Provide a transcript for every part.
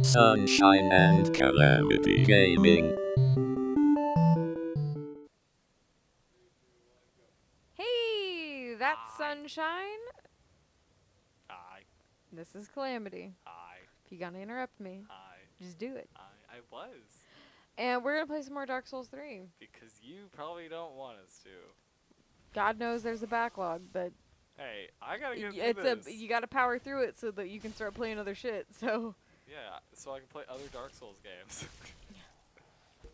Sunshine and Calamity Gaming. Hey, that's Hi. Sunshine. Hi. This is Calamity. Hi. If you gotta interrupt me, Hi. just do it. I was. And we're gonna play some more Dark Souls 3. Because you probably don't want us to. God knows there's a backlog, but Hey, I gotta get it's through this. you gotta power through it so that you can start playing other shit. So Yeah, so I can play other Dark Souls games.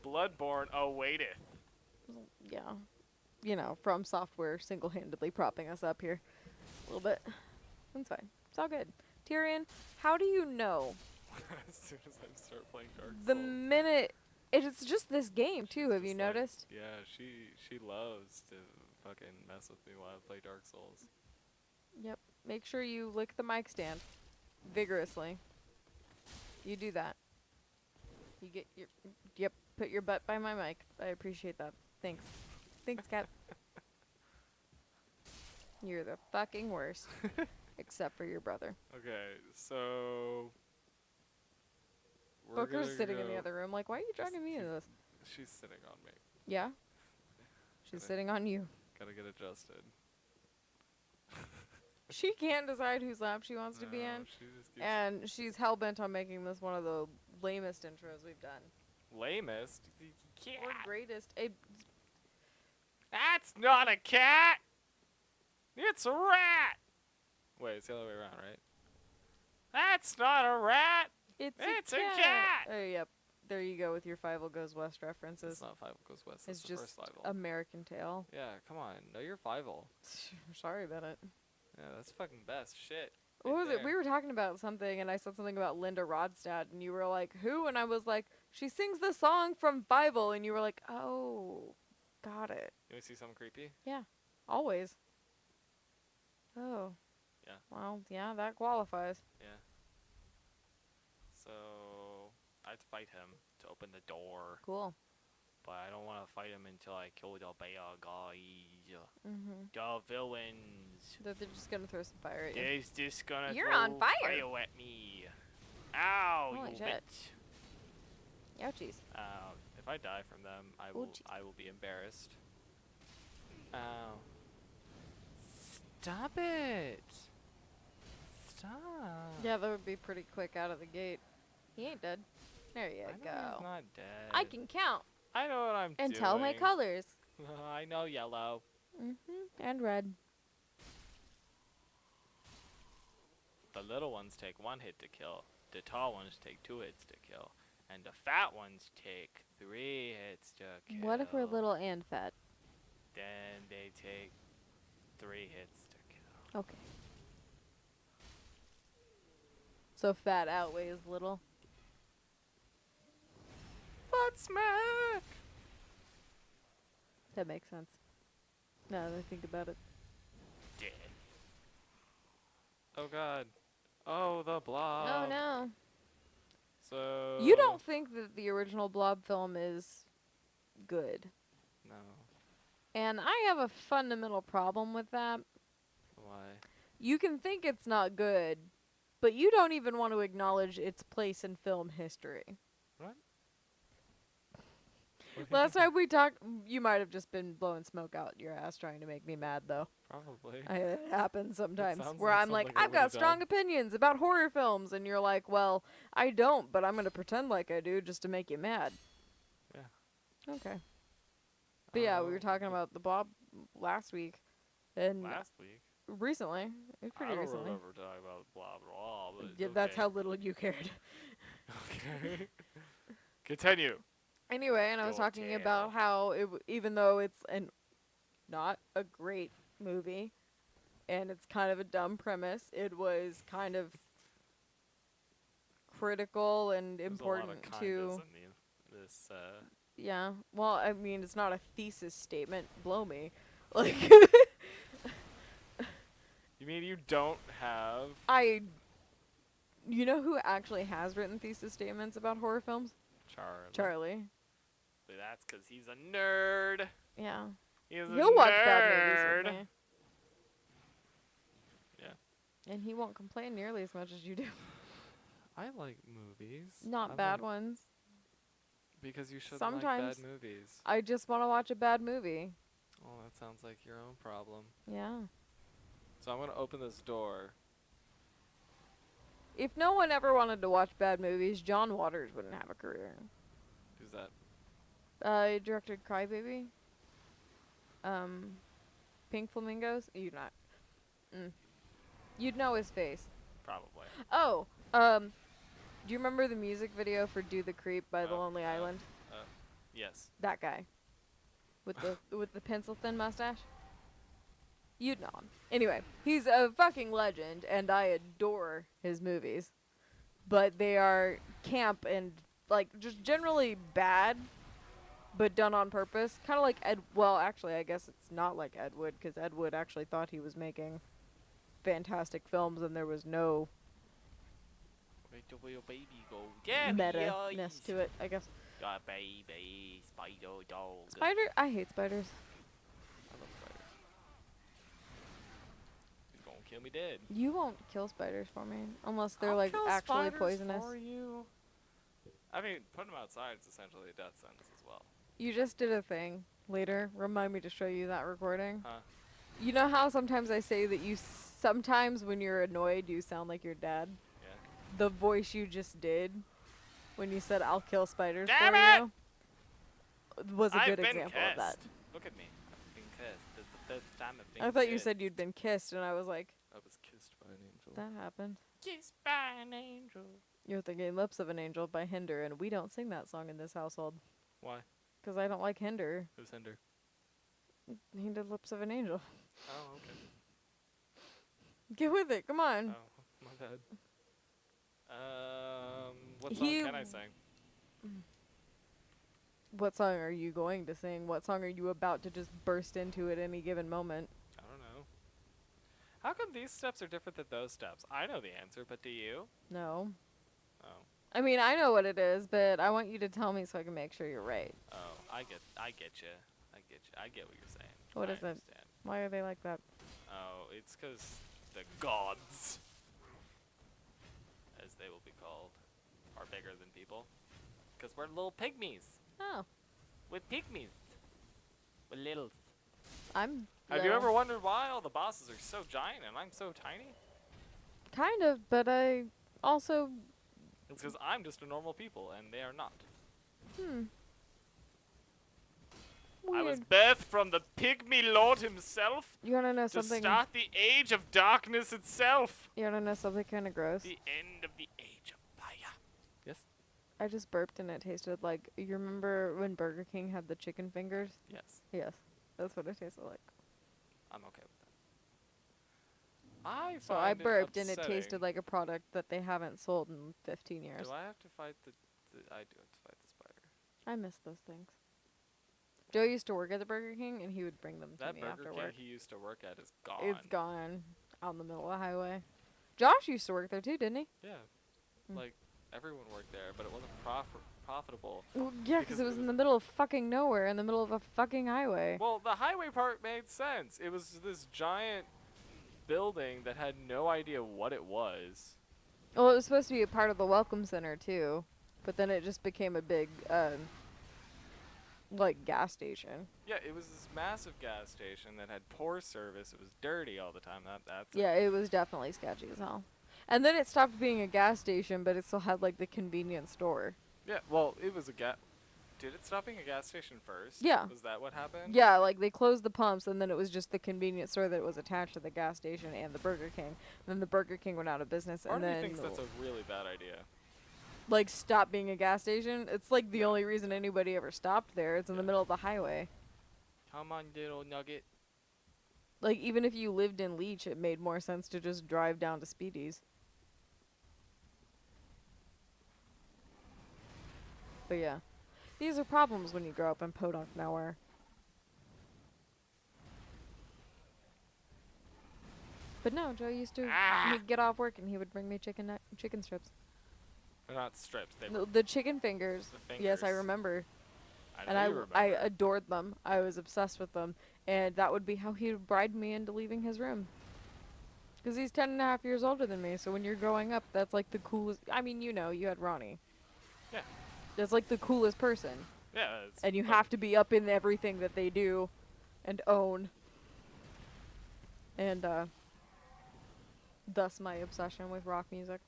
Bloodborne awaiteth. yeah, From Software single-handedly propping us up here a little bit. That's fine. It's all good. Tyrion, how do you know As soon as I start playing Dark the Souls. minute it's just this game too? She's Have you just like, noticed? yeah, she loves to fucking mess with me while I play Dark Souls. Yep. Make sure you lick the mic stand vigorously. You do that. You get your put your butt by my mic. I appreciate that. Thanks. Thanks, Cat. You're the fucking worst. Except for your brother. Okay, so we're Booker's gonna sitting in the go- other room like, why are you dragging me into this? She's sitting on me. Yeah? She's Gotta- sitting on you. Gotta get adjusted. She can't decide whose lap she wants to be No, in. she just keeps And she's hell-bent on making this one of the lamest intros we've done. lamest. Or greatest. That's not a cat. It's a rat. Wait, it's the other way around, right? That's not a rat. It's It's a a cat. cat. Oh, yep. There you go with your Five Goes West references. It's not Five Goes West. It's That's the just first Five. American Tail. Yeah, come on. Know your Five. Sorry about it. Yeah, that's fucking best shit. What right was it? there. We were talking about something, and I said something about Linda Ronstadt, and you were like, "Who?" And I was like, "She sings the song from Bible," and you were like, "Oh, got it." You want to see something creepy? Always. Oh. Yeah. Well, yeah, that qualifies. Yeah. So I have to fight him to open the door, Cool. but I don't want to fight him until I kill the bad guys, Mm-hmm. the villains. They're just gonna throw some fire at you. Is this gonna You're throw on fire. at me? Ow, Holy you shit. bitch. Ouchies. If I die from them, Ouchies. I will be embarrassed. Ow. Stop it. Stop. Yeah, that would be pretty quick out of the gate. He ain't dead. There you I know go. he's not dead. I can count I know what I'm and doing. tell my colors. I know yellow. And red. The little ones take 1 hit to kill. The tall ones take 2 hits to kill. And the fat ones take 3 hits to kill. What if we're little and fat? Then they take 3 hits to kill. Okay. So fat outweighs little. Butt smack! That makes sense. Now that I think about it. Dead. Oh god. Oh, the blob. Oh no. So. You don't think that the original Blob film is good. No. And I have a fundamental problem with that. Why? You can think it's not good, but you don't even want to acknowledge its place in film history. What? Last time we talked, you might have just been blowing smoke out your ass trying to make me mad, though. Probably. It happens sometimes sounds where like I'm like, something I I've got would've strong done. opinions about horror films, and you're like, well, I don't, but I'm going to pretend like I do just to make you mad. Yeah. Okay. But yeah, we were Oh, talking about the Blob last week, and Last week. recently. It was pretty I don't recently. remember talking about blah blah. But Yeah, that's okay. how little you cared. Okay. Continue. Anyway, and I was Go talking tell. about how even though it's not a great movie, and it's kind of a dumb premise, it was kind of critical and There's important a lot of to. kindas in this. Yeah. Well, I mean, it's not a thesis statement. Blow me. Like, You mean you don't have? You know who actually has written thesis statements about horror films? Charlie. Charlie. But that's because he's a nerd. Yeah. He's a He'll watch nerd. bad movies with me. Yeah. And he won't complain nearly as much as you do. I like movies. Not I bad like- ones. Because you shouldn't Sometimes. like bad movies. I just want to watch a bad movie. Oh, that sounds like your own problem. Yeah. So I'm gonna open this door. If no one ever wanted to watch bad movies, John Waters wouldn't have a career. Who's that? He directed Crybaby. Pink Flamingos. You'd not. You'd know his face. Probably. Oh, do you remember the music video for "Do the Creep" by The Lonely Island? Yes. That guy, with the pencil thin mustache. You'd know him. Anyway, he's a fucking legend, and I adore his movies. But they are camp and like just generally bad, but done on purpose. Kind of like Ed. Well, actually, I guess it's not like Ed Wood, because Ed Wood actually thought he was making fantastic films, and there was no Wait till your baby go. Yeah, meta-ness to it, I guess. Got baby spider dog. Spider? I hate spiders. I love spiders. He's gonna kill me dead. You won't kill spiders for me, unless they're I'll like kill actually spiders poisonous. For you. I mean, putting them outside is essentially a death sentence as well. You just did a thing. Later, remind me to show you that recording. Huh? You know how sometimes I say that you sometimes when you're annoyed you sound like your dad? Yeah. The voice you just did when you said I'll kill spiders Damn for it! you was a I've good been example of that. kissed. Look at me. I've been kissed. This is the first time I've been I thought you kissed. said you'd been kissed and I was like, I was kissed by an angel. that happened. Kissed by an angel. You're thinking Lips of an Angel by Hinder, and we don't sing that song in this household. Why? Because I don't like Hinder. Who's Hinder? He did Lips of an Angel. Oh, okay. Get with it, come on. Oh, my bad. What song He- can I sing? What song are you going to sing? What song are you about to just burst into at any given moment? I don't know. How come these steps are different than those steps? I know the answer, but do you? No. Oh. I mean, I know what it is, but I want you to tell me so I can make sure you're right. Oh, I get you. I get what you're saying. What I is it? understand. Why are they like that? Oh, it's 'cause the gods, as they will be called, are bigger than people. 'Cause we're little pygmies. Oh, We're pygmies. We're little. I'm. Have you little. ever wondered why all the bosses are so giant and I'm so tiny? Kind of, but I also. It's 'cause I'm just a normal people and they are not. I was Weird. birthed from the pygmy lord himself You wanna know to something? start the age of darkness itself. You wanna know something kind of gross? The end of the age of fire. Yes? I just burped and it tasted like. You remember when Burger King had the chicken fingers? Yes. Yes, that's what it tasted like. I'm okay with that. I So I find it burped and it upsetting. tasted like a product that they haven't sold in 15 years. Do I have to fight the I do have to fight the spider. I miss those things. Joe used to work at the Burger King, and he would bring them to That me Burger after King work. he used to work at is gone. It's gone out in the middle of the highway. Josh used to work there too, didn't he? Yeah. Mm. Like everyone worked there, but it wasn't profitable. Well, yeah, Because because it was in the middle of fucking nowhere, in the middle of a fucking highway. Well, the highway part made sense. It was this giant building that had no idea what it was. Well, it was supposed to be a part of the Welcome Center too, but then it just became a big, like gas station. Yeah, it was this massive gas station that had poor service. It was dirty all the time. That's it. Yeah, it was definitely sketchy as hell. And then it stopped being a gas station, but it still had like the convenience store. Yeah, well, it was a gas. Did it stop being a gas station first? Yeah. Was that what happened? Yeah, like they closed the pumps, and then it was just the convenience store that was attached to the gas station and the Burger King. Then the Burger King went out of business, Part and of me then thinks that's a really bad idea. like stopped being a gas station. It's like the only reason anybody ever stopped there. It's in the Yeah. middle of the highway. Come on, little nugget. Like even if you lived in Leech, it made more sense to just drive down to Speedy's. But yeah, these are problems when you grow up in Podunk nowhere. But no, Joe used to he'd get off work and he would bring me chicken strips. They're not strips. They The chicken fingers. The Yes, I fingers. remember. I know And you remember. I adored them. I was obsessed with them. And that would be how he would bribe me into leaving his room. Because he's 10.5 years older than me, so when you're growing up, that's like the coolest. I mean, you know, you had Ronnie. Yeah. That's like the coolest person. Yeah. It's And you fun. have to be up in everything that they do and own. And, thus my obsession with rock music.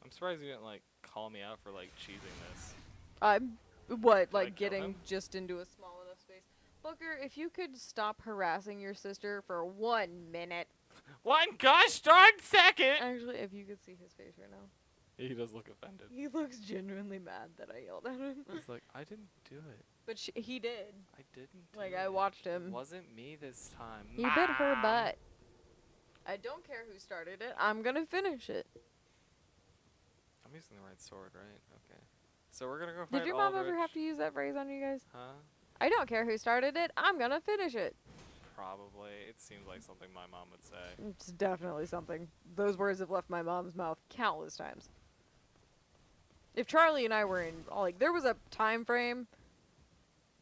I'm surprised you didn't like call me out for like cheesing this. I'm, Did I like, kill getting him? just into a small enough space. Booker, if you could stop harassing your sister for 1 minute. One gosh darn second. Actually, if you could see his face right now. He does look offended. He looks genuinely mad that I yelled at him. It's like I didn't do it. But he did. I didn't. Like, do I it. watched It him. wasn't me this time. He bit her Mom. butt. I don't care who started it. I'm gonna finish it. I'm using the right sword, right? Okay. So we're gonna go fight Did your mom ever Aldrich. have to use that phrase on you guys? Huh? I don't care who started it. I'm gonna finish it. Probably. It seems like something my mom would say. It's definitely something. Those words have left my mom's mouth countless times. If Charlie and I were in, like, there was a time frame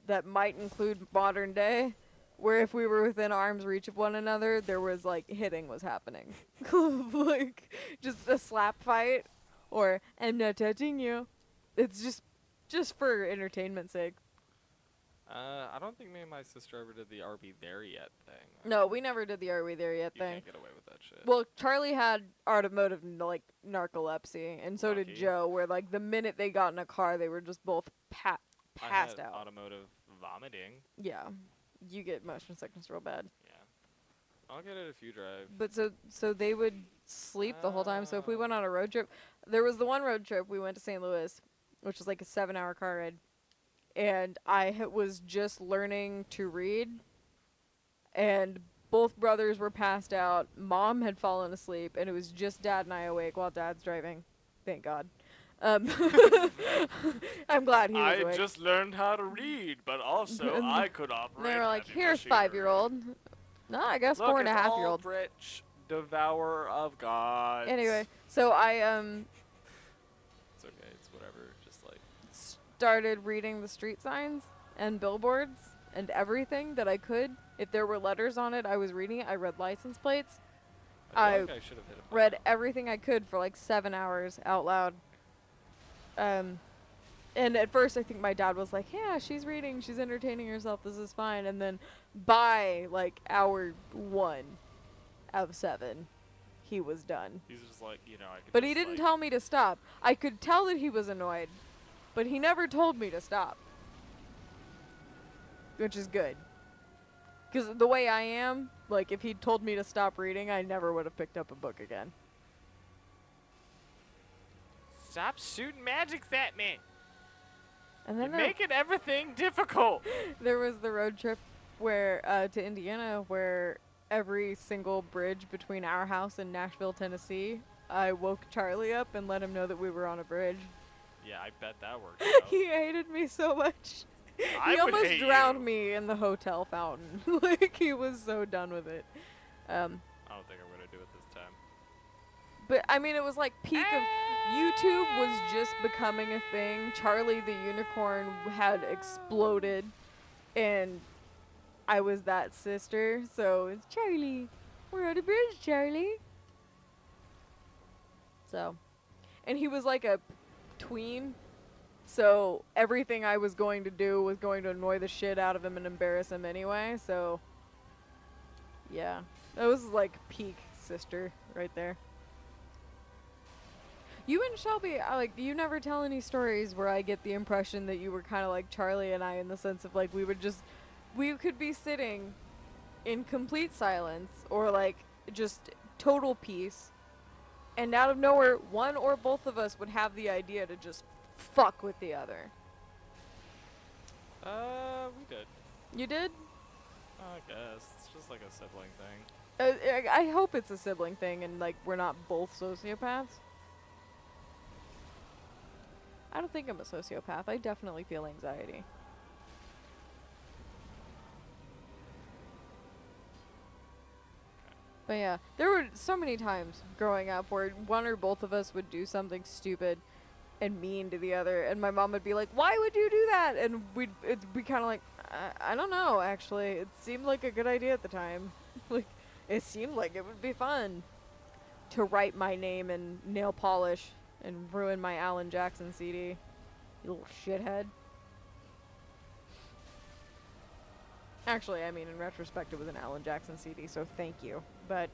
that might include modern day, where if we were within arm's reach of one another, there was, like, hitting was happening. Like, just a slap fight, or, I'm not touching you. It's just for entertainment's sake. I don't think me and my sister ever did the "Are we there yet" thing. No, we never did the Are We There Yet You thing. can't get away with that shit. Well, Charlie had automotive, like, narcolepsy, and so did Lucky. Joe, where, like, the minute they got in a car, they were just both I passed had out. automotive vomiting. Yeah. You get motion sickness real bad. Yeah. I'll get it if you drive. But so they would sleep the whole time. So if we went on a road trip, there was the one road trip we went to St. Louis, which was like a 7-hour car ride, and I was just learning to read, and both brothers were passed out. Mom had fallen asleep, and it was just Dad and I awake while Dad's driving. Thank God. I'm glad he was awake. just learned how to read, but also And I could operate. They were like, heavy "Here's machinery." 5-year-old." No, I guess Look, 4.5-year-old. it's Aldrich, devourer of gods. Anyway, so I It's okay. It's whatever. Just like. started reading the street signs and billboards and everything that I could. If there were letters on it, I was reading it. I read license plates. I feel like I should have hit it. by Read now. everything I could for like 7 hours out loud. And at first I think my dad was like, "Yeah, she's reading. She's entertaining herself. This is fine." And then by like hour 1 of 7, he was done. He's just like, I could. But he just, didn't like, tell me to stop. I could tell that he was annoyed, but he never told me to stop. Which is good. Because the way I am, like, if he'd told me to stop reading, I never would have picked up a book again. Stop shooting magics at me. And You're then making everything difficult. there was the road trip where to Indiana, where every single bridge between our house and Nashville, Tennessee, I woke Charlie up and let him know that we were on a bridge. Yeah, I bet that worked out. He hated me so much. I He would almost hate drowned you. me in the hotel fountain. Like, he was so done with it. I don't think I'm gonna do it this time. But I mean, it was like peak of YouTube was just becoming a thing. Charlie the Unicorn had exploded, and I was that sister. So it's Charlie, we're on a bridge, Charlie. So, and he was like a tween. So everything I was going to do was going to annoy the shit out of him and embarrass him anyway. So, yeah, that was like peak sister right there. You and Shelby, you never tell any stories where I get the impression that you were kind of like Charlie and I, in the sense of like we could be sitting in complete silence or like just total peace, and out of nowhere, one or both of us would have the idea to just fuck with the other. We did. You did? I guess it's just like a sibling thing. I hope it's a sibling thing and like we're not both sociopaths. I don't think I'm a sociopath. I definitely feel anxiety. But yeah, there were so many times growing up where one or both of us would do something stupid and mean to the other, and my mom would be like, "Why would you do that?" And it'd be kind of like, I don't know, actually. It seemed like a good idea at the time. Like, It seemed like it would be fun to write my name in nail polish and ruin my Alan Jackson CD. You little shithead. Actually, I mean, in retrospect, it was an Alan Jackson CD, so thank you. But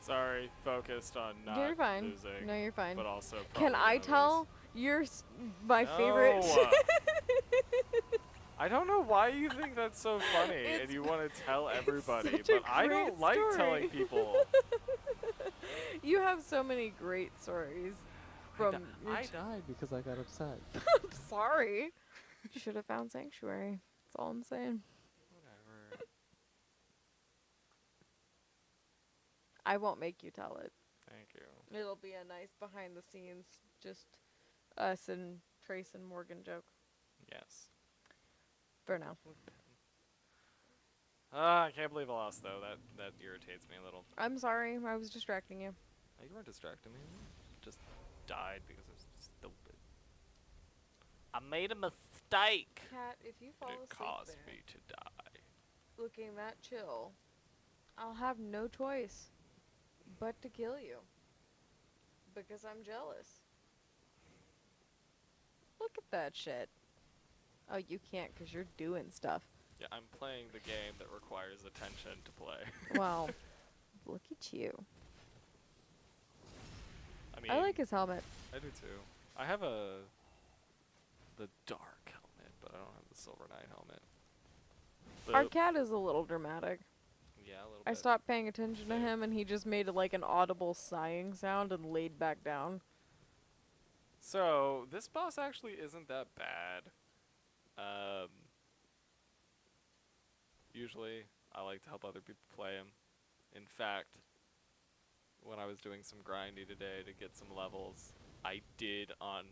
Sorry, focused on not you're fine. losing. No, you're fine. But also Can probably I gonna tell lose. you're my favorite? No. I don't know why you think that's so funny and It's- you want to tell everybody, such a but I don't great like story. telling people. You have so many great stories from. your I died because I got upset. I'm sorry. You should have found sanctuary. That's all I'm saying. Whatever. I won't make you tell it. Thank you. It'll be a nice behind the scenes, just us and Trace and Morgan joke Yes. for now. I can't believe I lost though. That irritates me a little. I'm sorry. I was distracting you. You weren't distracting me. Just died because I was stupid. I made a mistake. Kat, if you fall It caused me to die. looking that chill, I'll have no choice but to kill you. Because I'm jealous. Look at that shit. Oh, you can't because you're doing stuff. Yeah, I'm playing the game that requires attention to play. Wow. Look at you. I mean, I like his helmet. I do too. I have the dark helmet, but I don't have the Silver Knight helmet. Our cat is a little dramatic. Yeah, a little I bit. stopped paying attention to Same. him and he just made like an audible sighing sound and laid back down. So this boss actually isn't that bad. Usually I like to help other people play him. In fact, when I was doing some grindy today to get some levels, I did on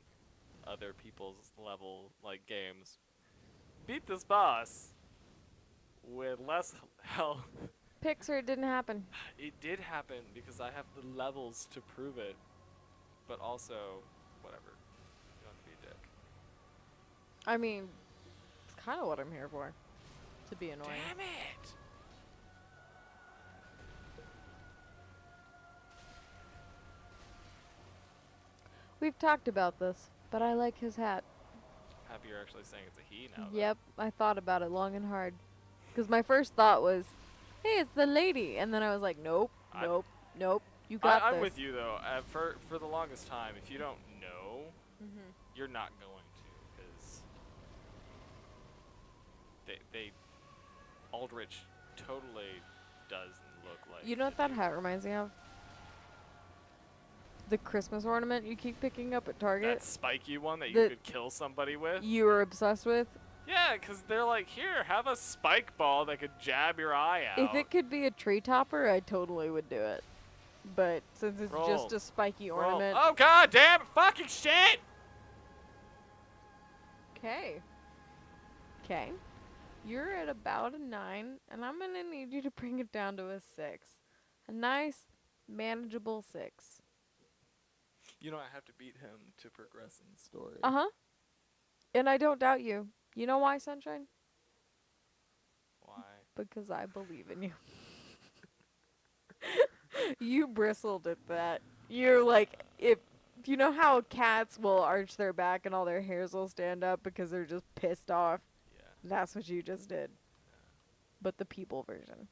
other people's level like games beat this boss with less health. Pixar, it didn't happen. It did happen because I have the levels to prove it. But also, whatever. You don't have to be a dick. I mean, it's kind of what I'm here for. To be annoying. Damn it! We've talked about this, but I like his hat. Happy you're actually saying it's a he now. though. Yep, I thought about it long and hard. Because my first thought was, hey, it's the lady. And then I was like, nope, I- nope. You got I'm this. with you though. For the longest time, if you don't know, Mhm. you're not going to, because they Aldrich totally doesn't look like. You know what the that dude. hat reminds me of? The Christmas ornament you keep picking up at Target. That spiky one that you The- could kill somebody with. You were obsessed with. Yeah, 'cause they're like, here, have a spike ball that could jab your eye out. If it could be a tree topper, I totally would do it. But since it's Roll. just a spiky Roll. ornament. Oh god damn it, fucking shit! Okay. Okay. You're at about a 9, and I'm gonna need you to bring it down to a 6. A nice, manageable 6. You know I have to beat him to progress in the story. Uh-huh. And I don't doubt you. You know why, Sunshine? Why? Because I believe in you. You bristled at that. You're like, if you know how cats will arch their back and all their hairs will stand up because they're just pissed off? Yeah. That's what you just did. But the people version.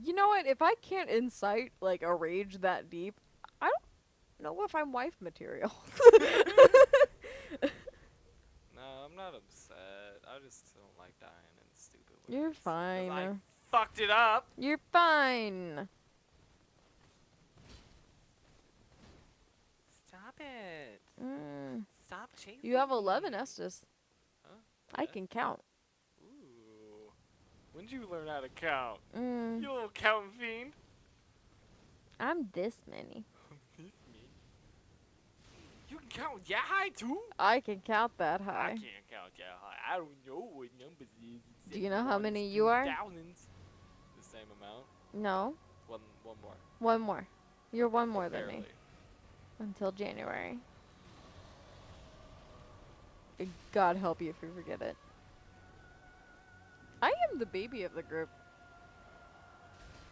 You know what? If I can't incite like a rage that deep, I don't know if I'm wife material. No, I'm not upset. I just don't like dying in stupid ways. You're 'Cause fine. I fucked it up. You're fine. Stop it. Stop chasing You have 11 me. Estus. Huh? I Yeah? can count. Ooh. When'd you learn how to count? Mm, You little counting fiend. I'm this many. Me. You can count that high too? I can count that I high. can't count that high. I don't know what numbers it is. It's Do you know how ones, many you are? Thousands. The same amount. No, One more. one more. You're one more than me. Barely. Until January. God help you if you forget it. I am the baby of the group.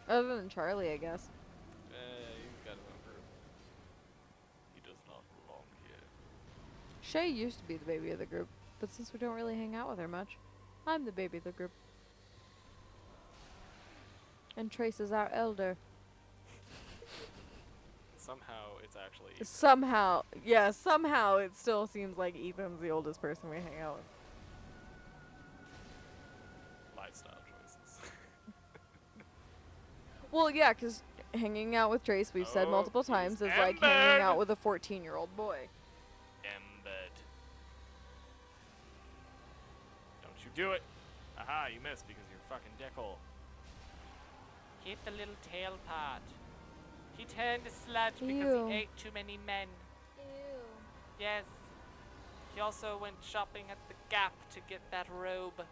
Other than Charlie, I guess. He's got his own group. He does not belong here. Shay used to be the baby of the group, but since we don't really hang out with her much, I'm the baby of the group. And Trace is our elder. Somehow it's actually Ethan. Somehow it still seems like Ethan's the oldest person we hang out with. Lifestyle choices. Well, yeah, 'cause hanging out with Trace, we've said Oh, multiple he's times, is like hanging out embered. with a 14-year-old boy. Embed. Don't you do it. Aha, you missed because you're fucking dickhole. Keep the little tail part. He turned a sludge because Ew. he ate too many men. Yes. He also went shopping at the Gap to get that robe.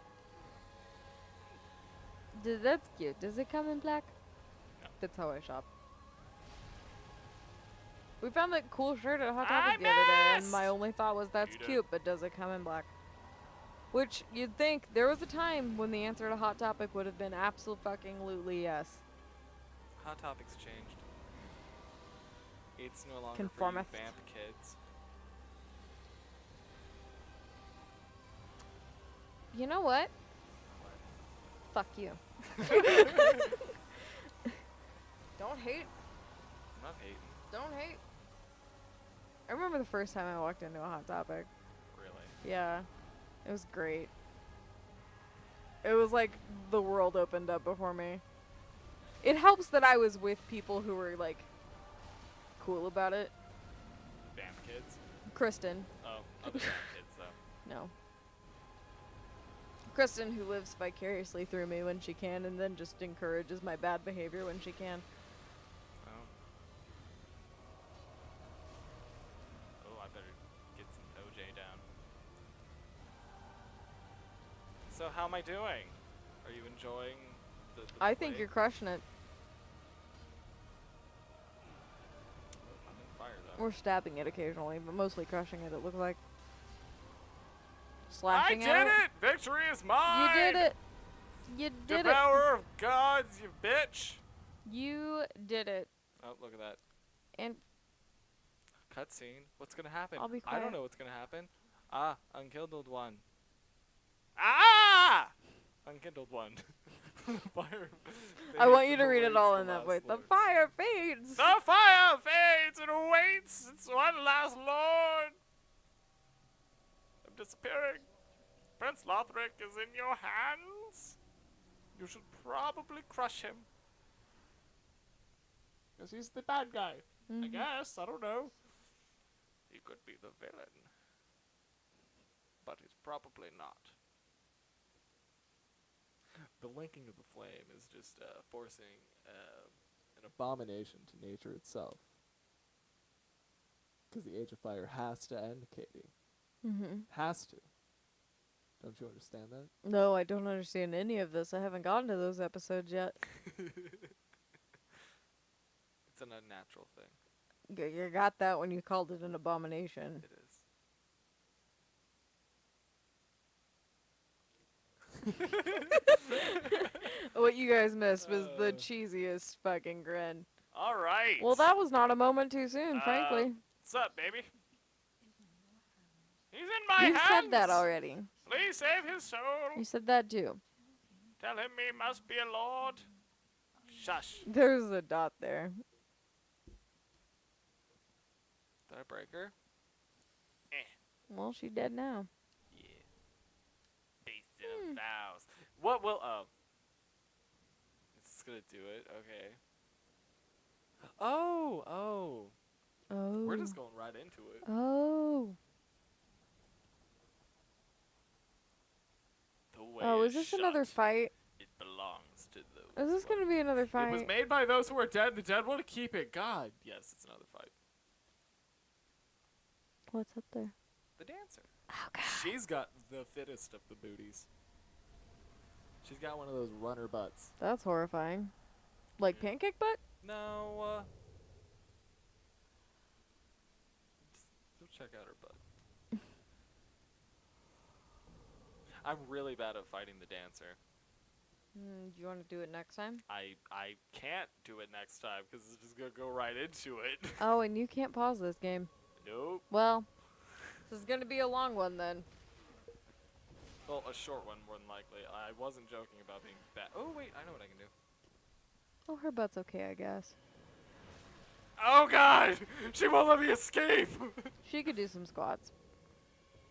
That's cute. Does it come in black? No. That's how I shop. We found that cool shirt at Hot I Topic the other day, and missed! my only thought was, that's You did. cute, but does it come in black? Which, you'd think, there was a time when the answer to Hot Topic would have been absolutely yes. Hot Topic's changed. It's no longer Conformist. for you vamp kids. You know what? Fuck you. Don't hate. I'm not hating, Don't hate. I remember the first time I walked into a Hot Topic. really. Yeah. It was great. It was like the world opened up before me. It helps that I was with people who were like cool about it. Vamp kids? Kristen. Oh, other vamp kids though. No. Kristen, who lives vicariously through me when she can, and then just encourages my bad behavior when she can. Oh. Oh, I better get some OJ down. So how am I doing? Are you enjoying the I think play? you're crushing it. I'm in fire though. We're stabbing it occasionally, but mostly crushing it, it looks like. Slashing I at did it! Victory is mine! You did it! You did it! Devourer of gods, you bitch! You did it. Oh, look at that. And Cutscene. What's gonna happen? I'll be I quiet. don't know what's gonna happen. Ah, unkindled one. Ah! Unkindled one. Fire. I want fades you to and read it awaits all the in that last voice. The lord. fire fades! The fire fades and awaits its one last lord. I'm disappearing. Prince Lothric is in your hands. You should probably crush him. Because he's the bad guy. I guess. I don't know. He could be the villain. But he's probably not. The linking of the flame is just forcing an abomination to nature itself. Because the Age of Fire has to end, Katie. Mm-hmm. Has to. Don't you understand that? No, I don't understand any of this. I haven't gotten to those episodes yet. It's an unnatural thing. You got that when you called it an abomination. It is. What you guys missed was the cheesiest fucking grin. All right. Well, that was not a moment too soon, frankly. What's up, baby? He's in my You hands. said that already. Please save his soul. You said that too. Tell him he must be a lord. Shush. There's a dot there. Did I break her? Well, she's dead now. Yeah. Based in vows. What will? Oh. It's gonna do it. Okay. Oh. Oh. We're just going right into it. Oh. The way Oh, is this shut. another fight? It belongs to those. Is this gonna be another fight? It was made by those who are dead. The dead want to keep it. God. Yes, it's another fight. What's up there? The dancer. Oh, God. She's got the fittest of the booties. She's got one of those runner butts. That's horrifying. Like Yeah. pancake butt? No, just go check out her butt. I'm really bad at fighting the dancer. Do you want to do it next time? I can't do it next time because it's just gonna go right into it. Oh, and you can't pause this game. Nope. Well, this is gonna be a long one then. Well, a short one more than likely. I wasn't joking about being bad. Oh wait, I know what I can do. Oh, her butt's okay, I guess. Oh god! She won't let me escape! She could do some squats.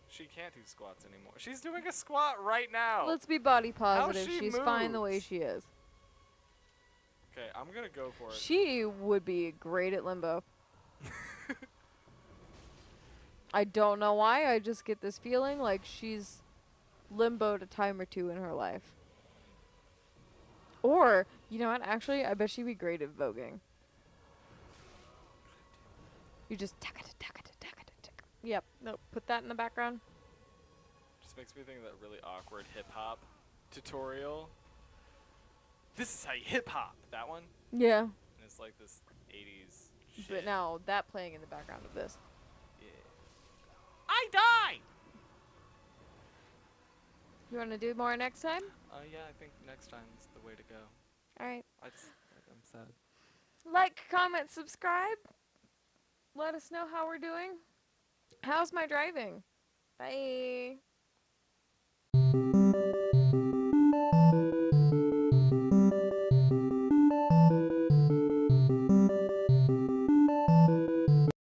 She can't do squats anymore. She's doing a squat right now! Let's be body positive. she She's fine the way moves. she is. Okay, I'm gonna go for it. She would be great at limbo. I don't know why. I just get this feeling like she's limboed a time or two in her life. Or, you know what? Actually, I bet she'd be great at voguing. You just taka taka taka taka. Yep. Nope. Put that in the background. Just makes me think of that really awkward hip hop tutorial. This is how you hip hop. That one? Yeah. And it's like this 80s shit. But now that playing in the background of this. Yeah. I die! You want to do more next time? Yeah, I think next time's the way to go. All right. I'm sad. Like, comment, subscribe. Let us know how we're doing. How's my driving? Bye.